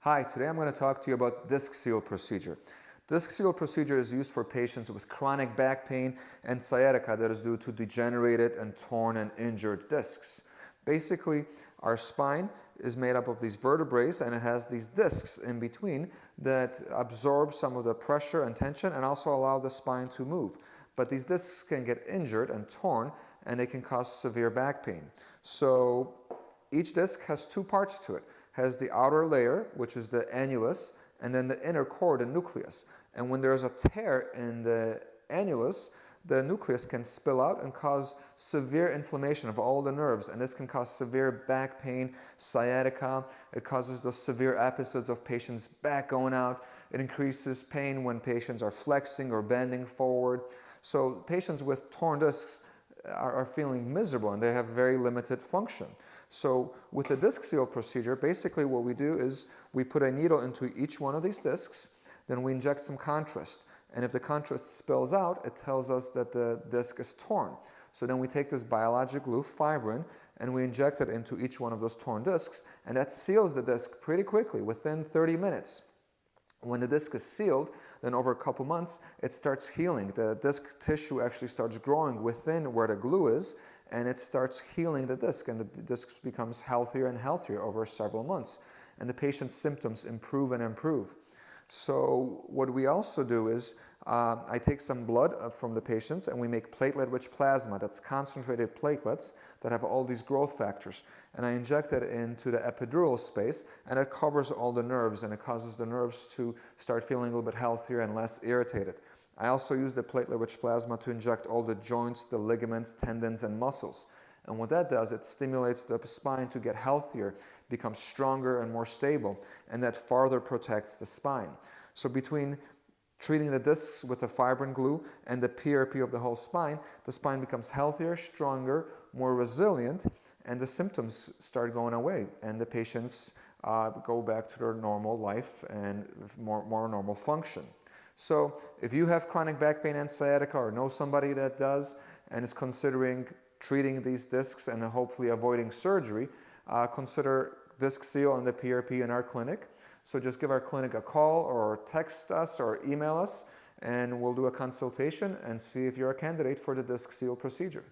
Hi, today I'm going to talk to you about Discseel procedure. Discseel procedure is used for patients with chronic back pain and sciatica that is due to degenerated and torn and injured discs. Basically, our spine is made up of these vertebrae and it has these discs in between that absorb some of the pressure and tension and also allow the spine to move. But these discs can get injured and torn and they can cause severe back pain. So each disc has two parts to it. Has the outer layer, which is the annulus, and then the inner core, the nucleus. And when there's a tear in the annulus, the nucleus can spill out and cause severe inflammation of all the nerves, and this can cause severe back pain, sciatica. It causes those severe episodes of patients' back going out. It increases pain when patients are flexing or bending forward. So patients with torn discs are feeling miserable and they have very limited function. So with the Discseel procedure, basically what we do is we put a needle into each one of these discs, then we inject some contrast. And if the contrast spills out, it tells us that the disc is torn. So then we take this biologic glue, Fibrin, and we inject it into each one of those torn discs, and that seals the disc pretty quickly, within 30 minutes. When the disc is sealed, then over a couple months, it starts healing. The disc tissue actually starts growing within where the glue is, and it starts healing the disc, and the disc becomes healthier and healthier over several months. And the patient's symptoms improve and improve. So what we also do is I take some blood from the patients and we make platelet-rich plasma. That's concentrated platelets that have all these growth factors. And I inject it into the epidural space and it covers all the nerves and it causes the nerves to start feeling a little bit healthier and less irritated. I also use the platelet-rich plasma to inject all the joints, the ligaments, tendons, and muscles. And what that does, it stimulates the spine to get healthier, become stronger and more stable, and that farther protects the spine. So between treating the discs with the Fibrin glue and the PRP of the whole spine, the spine becomes healthier, stronger, more resilient, and the symptoms start going away, and the patients go back to their normal life and more normal function. So if you have chronic back pain and sciatica or know somebody that does and is considering treating these discs and hopefully avoiding surgery, consider Discseel and the PRP in our clinic. So just give our clinic a call or text us or email us and we'll do a consultation and see if you're a candidate for the Discseel procedure.